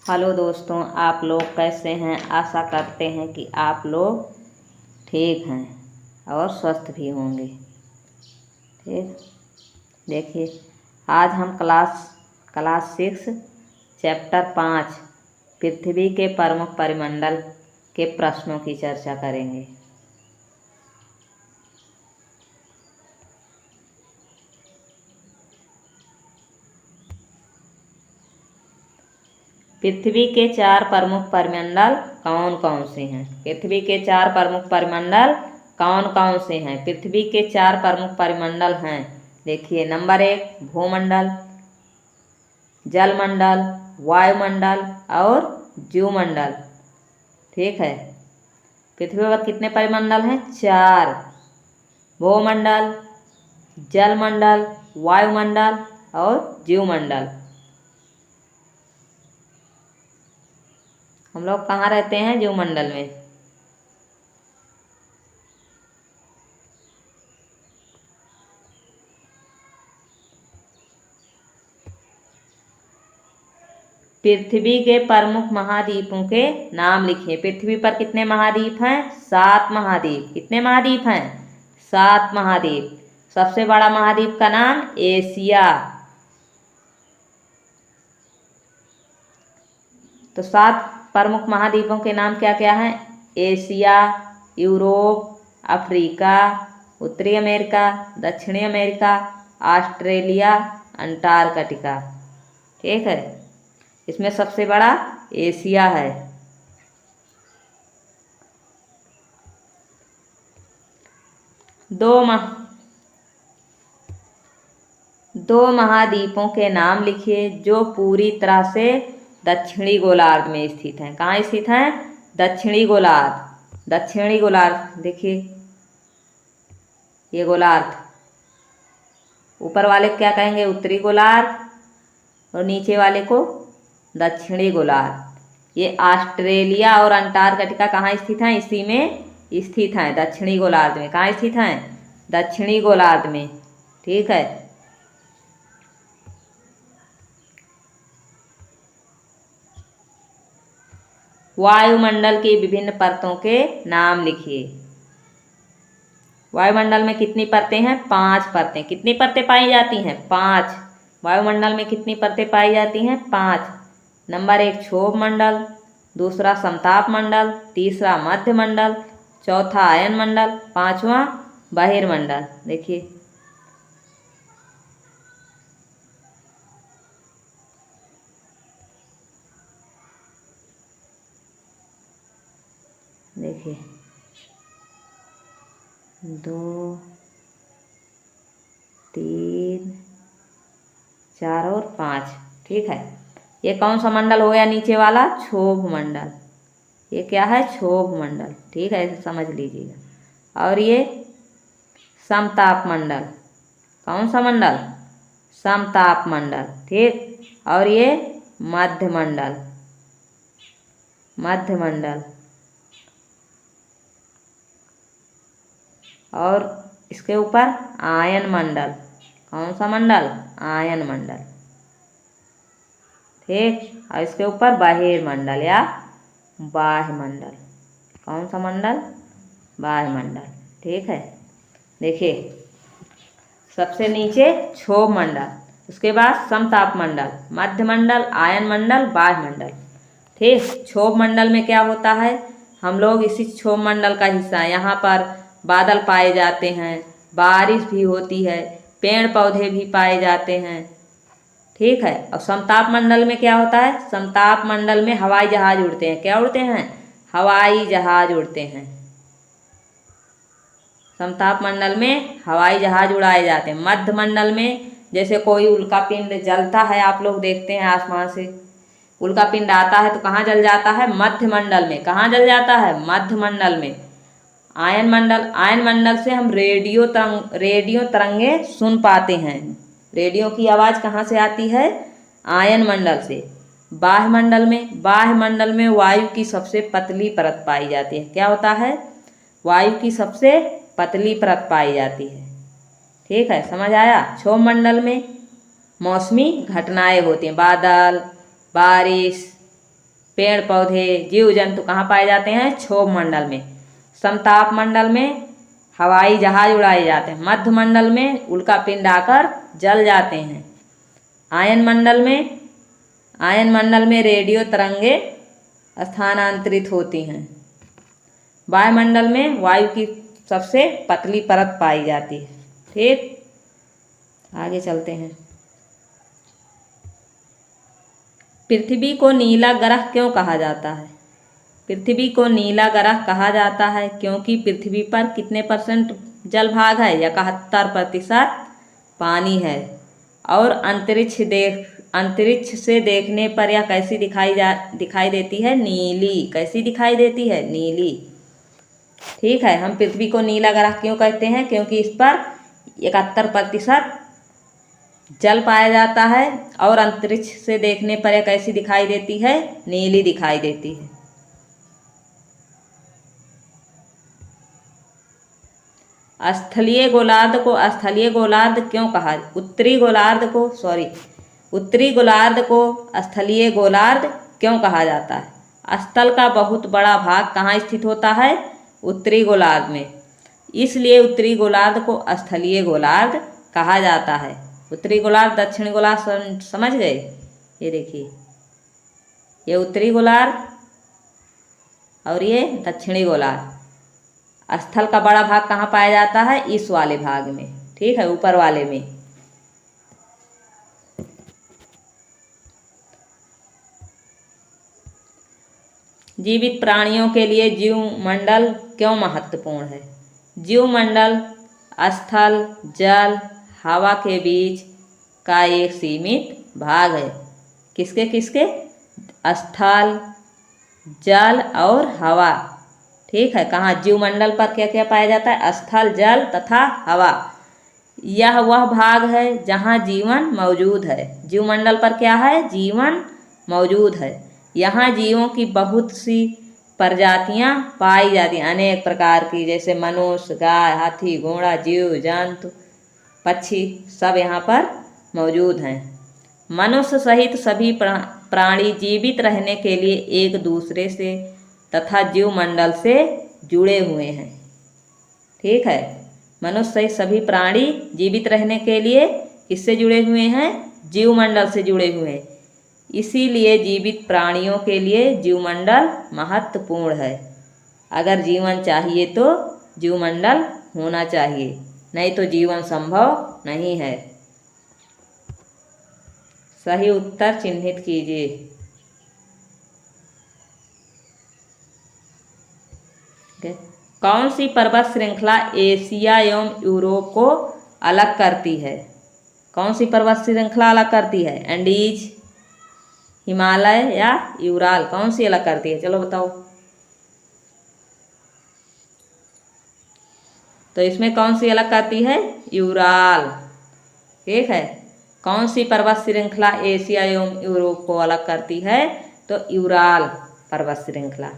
Hello दोस्तों, आप लोग कैसे हैं। आशा करते हैं कि आप लोग ठीक हैं और स्वस्थ भी होंगे। ठीक, देखिए आज हम क्लास 6 चैप्टर 5 पृथ्वी के प्रमुख परिमंडल के प्रश्नों की चर्चा करेंगे। पृथ्वी के 4 प्रमुख परिमंडल कौन कौन से हैं। पृथ्वी के 4 प्रमुख परिमंडल कौन कौन से हैं। पृथ्वी के 4 प्रमुख परिमंडल हैं। देखिए, नंबर 1 भूमंडल, जलमंडल, वायुमंडल और जीवमंडल। ठीक है, पृथ्वी पर कितने परिमंडल हैं? 4। भूमंडल, जलमंडल, वायुमंडल और जीवमंडल। हम लोग कहाँ रहते हैं? जीवमंडल में। पृथ्वी के प्रमुख महाद्वीपों के नाम लिखिए। पृथ्वी पर कितने महाद्वीप हैं? 7 महाद्वीप। कितने महाद्वीप हैं? 7 महाद्वीप। सबसे बड़ा महाद्वीप का नाम एशिया। तो 7 प्रमुख महाद्वीपों के नाम क्या क्या हैं? एशिया, यूरोप, अफ्रीका, उत्तरी अमेरिका, दक्षिणी अमेरिका, ऑस्ट्रेलिया, अंटार्कटिका। ठीक है, इसमें सबसे बड़ा एशिया है। दो महाद्वीपों के नाम लिखिए जो पूरी तरह से दक्षिणी गोलार्ध में स्थित हैं। कहाँ स्थित हैं? दक्षिणी गोलार्ध। दक्षिणी गोलार्ध देखिए, ये गोलार्ध। ऊपर वाले क्या कहेंगे? उत्तरी गोलार्ध और नीचे वाले को दक्षिणी गोलार्ध। ये ऑस्ट्रेलिया और अंटार्कटिका कहाँ स्थित हैं? इसी में स्थित हैं, दक्षिणी गोलार्ध में। कहाँ स्थित हैं? दक्षिणी गोलार्ध में। ठीक है, वायुमंडल की विभिन्न परतों के नाम लिखिए। वायुमंडल में कितनी परतें हैं? 5 परतें। कितनी परतें पाई जाती हैं? 5। वायुमंडल में कितनी परतें पाई जाती हैं? 5। नंबर 1 क्षोभ मंडल, दूसरा समताप मंडल, तीसरा मध्य मंडल, चौथा आयन मंडल, 5वां बहिर्मंडल। देखिए, देखिए 2, 3, 4 और 5। ठीक है, ये कौन सा मंडल हो गया? नीचे वाला क्षोभ मंडल। ये क्या है? क्षोभ मंडल। ठीक है, इसे समझ लीजिएगा। और ये समताप मंडल। कौन सा मंडल? समताप मंडल। ठीक, और ये मध्य मंडल। मध्य मंडल। और इसके ऊपर आयन मंडल। कौन सा मंडल? आयन मंडल। ठीक, और इसके ऊपर बहिर्मंडल या बाह्य मंडल। कौन सा मंडल? बाह्य मंडल। ठीक है, देखिए सबसे नीचे क्षोभ मंडल, उसके बाद समताप मंडल, मध्य मंडल, आयन मंडल, बाह्य मंडल। ठीक, क्षोभ मंडल में क्या होता है? हम लोग इसी क्षोभ मंडल का हिस्सा हैं। यहाँ पर बादल पाए जाते हैं, बारिश भी होती है, पेड़ पौधे भी पाए जाते हैं। ठीक है, और समताप मंडल में क्या होता है? समताप मंडल में हवाई जहाज उड़ते हैं। क्या उड़ते हैं? हवाई जहाज उड़ते हैं। समताप मंडल में हवाई जहाज उड़ाए जाते हैं। मध्य मंडल में जैसे कोई उल्का पिंड जलता है, आप लोग देखते हैं आसमान से उल्का पिंड आता है तो कहाँ जल जाता है? मध्य मंडल में। कहाँ जल जाता है? मध्य मंडल में। आयन मंडल, आयन मंडल से हम रेडियो तरंगे सुन पाते हैं। रेडियो की आवाज़ कहाँ से आती है? आयन मंडल से। बाह्य मंडल में, बाह्य मंडल में वायु की सबसे पतली परत पाई जाती है। क्या होता है? वायु की सबसे पतली परत पाई जाती है। ठीक है, समझ आया? क्षोभ मंडल में मौसमी घटनाएं होती हैं, बादल, बारिश, पेड़ पौधे जीव जंतु कहाँ पाए जाते हैं? क्षोभ मंडल में। समताप मंडल में हवाई जहाज उड़ाए जाते हैं। मध्य मंडल में उल्का पिंड आकर जल जाते हैं। आयन मंडल में रेडियो तरंगे स्थानांतरित होती हैं। वायुमंडल में वायु की सबसे पतली परत पाई जाती है। ठीक, आगे चलते हैं। पृथ्वी को नीला ग्रह क्यों कहा जाता है? पृथ्वी को नीला ग्रह कहा जाता है क्योंकि पृथ्वी पर कितने परसेंट जल भाग है? 71% पानी है। और अंतरिक्ष से देखने पर यह कैसी दिखाई देती है? नीली। कैसी दिखाई देती है? नीली। ठीक है, हम पृथ्वी को नीला ग्रह क्यों कहते हैं? क्योंकि इस पर 71% जल पाया जाता है और अंतरिक्ष से देखने पर यह कैसी दिखाई देती है? नीली दिखाई देती है। स्थलीय गोलार्ध को स्थलीय गोलार्ध क्यों कहा? उत्तरी गोलार्ध को स्थलीय गोलार्ध क्यों कहा जाता है? स्थल का बहुत बड़ा भाग कहाँ स्थित होता है? उत्तरी गोलार्ध में। इसलिए उत्तरी गोलार्ध को स्थलीय गोलार्ध कहा जाता है। उत्तरी गोलार्ध दक्षिणी गोलार्ध समझ गए? ये देखिए, ये उत्तरी गोलार्ध और ये दक्षिणी गोलार्ध। स्थल का बड़ा भाग कहाँ पाया जाता है? इस वाले भाग में। ठीक है, ऊपर वाले में। जीवित प्राणियों के लिए जीव मंडल क्यों महत्वपूर्ण है? जीव मंडल स्थल, जल, हवा के बीच का एक सीमित भाग है। किसके किसके? स्थल, जल और हवा। ठीक है, कहाँ? जीव मंडल पर क्या क्या पाया जाता है? स्थल, जल तथा हवा। यह वह भाग है जहाँ जीवन मौजूद है। जीव मंडल पर क्या है? जीवन मौजूद है। यहाँ जीवों की बहुत सी प्रजातियाँ पाई जाती हैं, अनेक प्रकार की, जैसे मनुष्य, गाय, हाथी, घोड़ा, जीव जंतु, पक्षी सब यहाँ पर मौजूद हैं। मनुष्य सहित सभी प्राणी जीवित रहने के लिए एक दूसरे से तथा जीव मंडल से जुड़े हुए हैं। ठीक है, मनुष्य सहित सभी प्राणी जीवित रहने के लिए किससे जुड़े हुए हैं? जीव मंडल से जुड़े हुए हैं। इसीलिए जीवित प्राणियों के लिए जीवमंडल महत्वपूर्ण है। अगर जीवन चाहिए तो जीवमंडल होना चाहिए, नहीं तो जीवन संभव नहीं है। सही उत्तर चिन्हित कीजिए। कौन सी पर्वत श्रृंखला एशिया एवं यूरोप को अलग करती है? कौन सी पर्वत श्रृंखला अलग करती है? एंडीज, हिमालय या यूराल? कौन सी अलग करती है? चलो बताओ। तो इसमें कौन सी अलग करती है? यूराल। ठीक है, कौन सी पर्वत श्रृंखला एशिया एवं यूरोप को अलग करती है? तो यूराल पर्वत श्रृंखला।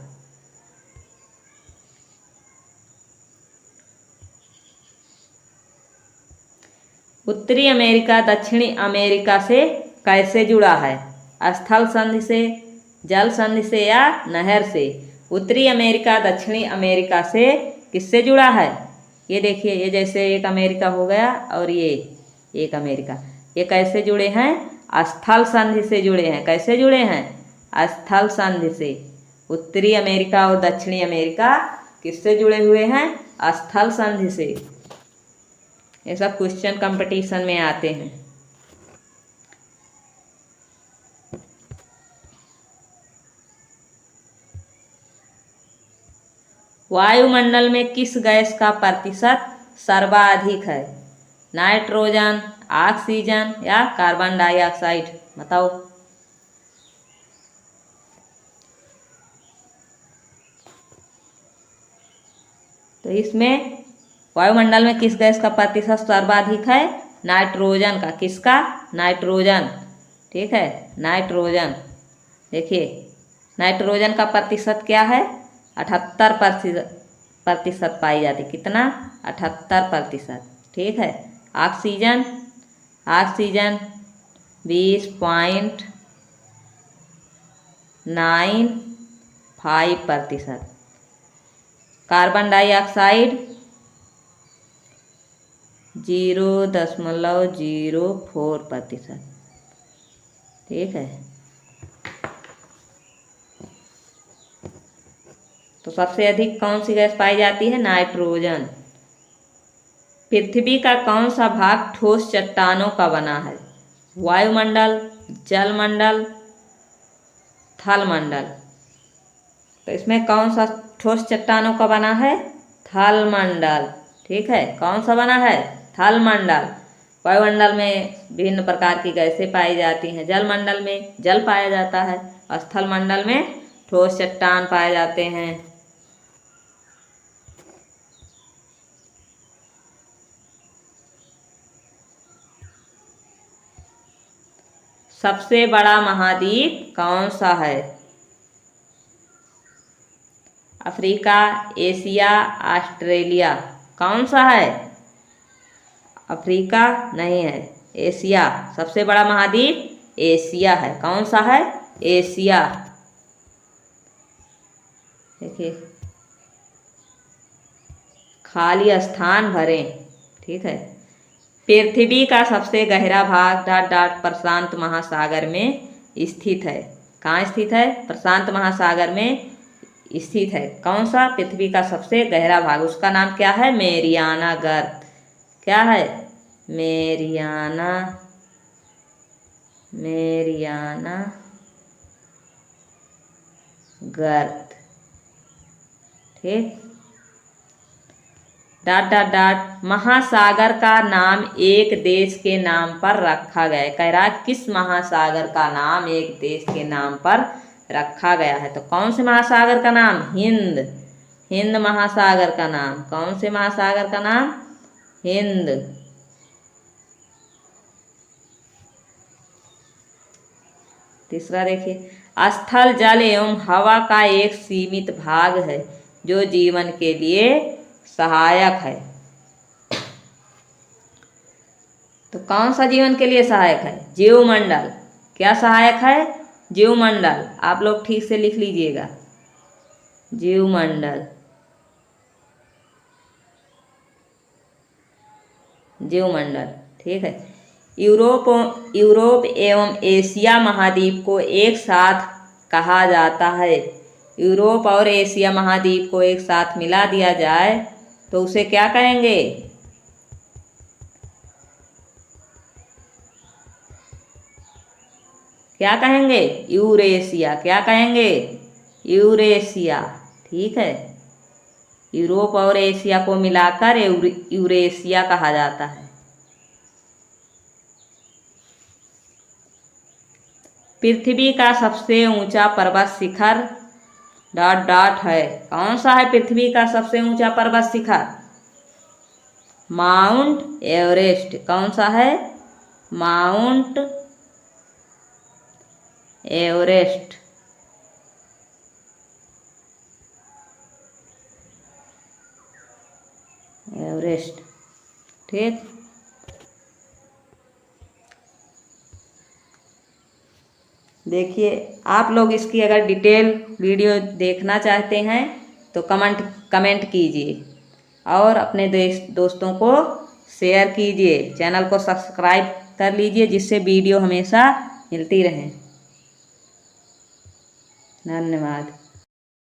उत्तरी अमेरिका दक्षिणी अमेरिका से कैसे जुड़ा है? स्थल संधि से, जल संधि से या नहर से? उत्तरी अमेरिका दक्षिणी अमेरिका से किससे जुड़ा है? ये देखिए, ये जैसे एक अमेरिका हो गया और ये एक अमेरिका, ये कैसे जुड़े हैं? स्थल संधि से जुड़े हैं। कैसे जुड़े हैं? स्थल संधि से। उत्तरी अमेरिका और दक्षिणी अमेरिका किससे जुड़े हुए हैं? स्थल संधि से। ये सब क्वेश्चन कंपटीशन में आते हैं। वायुमंडल में किस गैस का प्रतिशत सर्वाधिक है? नाइट्रोजन, ऑक्सीजन या कार्बन डाइऑक्साइड? बताओ। तो इसमें वायुमंडल में किस गैस का प्रतिशत सर्वाधिक है? नाइट्रोजन का। किसका? नाइट्रोजन। ठीक है, नाइट्रोजन। देखिए, नाइट्रोजन का प्रतिशत क्या है? 78% पाई जाती। कितना? 78%। ठीक है, ऑक्सीजन 20 0.95%। Carbon dioxide 0.04%। ठीक है। तो सबसे अधिक कौन सी गैस पाई जाती है? नाइट्रोजन। पृथ्वी का कौन सा भाग ठोस चट्टानों का बना है? वायुमंडल, जलमंडल, थलमंडल। तो इसमें कौन सा ठोस चट्टानों का बना है? थलमंडल। ठीक है, कौन सा बना है? थलमंडल। वायुमंडल में विभिन्न प्रकार की गैसें पाई जाती हैं, जलमंडल में जल पाया जाता है और स्थलमंडल में ठोस चट्टान पाए जाते हैं। सबसे बड़ा महाद्वीप कौन सा है? Africa, Asia, Australia. कौन सा है? अफ्रीका नहीं है, एशिया। सबसे बड़ा महाद्वीप एशिया है। कौन सा है? एशिया। देखिए, खाली स्थान भरें। ठीक है। पृथ्वी का सबसे गहरा भाग डॉट डॉट प्रशांत महासागर में स्थित है। कहाँ स्थित है? प्रशांत महासागर में स्थित है। कौन सा? पृथ्वी का सबसे गहरा भाग, उसका नाम क्या है? मेरियाना गर्त। क्या है? मेरियाना गर्त। ठीक। डॉट डॉट डॉट महासागर का नाम एक देश के नाम पर रखा गया है। कह रहा है किस महासागर का नाम एक देश के नाम पर रखा गया है? तो कौन से महासागर का नाम? हिंद। हिंद महासागर का नाम। कौन से महासागर का नाम? हिंद। तीसरा देखिए, स्थल जल एवं हवा का एक सीमित भाग है जो जीवन के लिए सहायक है। तो कौन सा जीवन के लिए सहायक है? जीवमंडल। क्या सहायक है? जीवमंडल। आप लोग ठीक से लिख लीजिएगा, जीवमंडल। जीवमंडल। ठीक है। यूरोप एवं एशिया महाद्वीप को एक साथ कहा जाता है। यूरोप और एशिया महाद्वीप को एक साथ मिला दिया जाए तो उसे क्या कहेंगे? क्या कहेंगे? यूरेशिया। क्या कहेंगे? यूरेशिया। ठीक है। यूरोप और एशिया को मिलाकर यूरेशिया कहा जाता है। पृथ्वी का सबसे ऊंचा पर्वत शिखर डॉट डॉट है। कौन सा है पृथ्वी का सबसे ऊंचा पर्वत शिखर? Mount Everest. कौन सा है? Mount Everest. एवरेस्ट। ठीक। देखिए, आप लोग इसकी अगर डिटेल वीडियो देखना चाहते हैं तो कमेंट कीजिए और अपने दोस्तों को शेयर कीजिए। चैनल को सब्सक्राइब कर लीजिए जिससे वीडियो हमेशा मिलती रहे। धन्यवाद।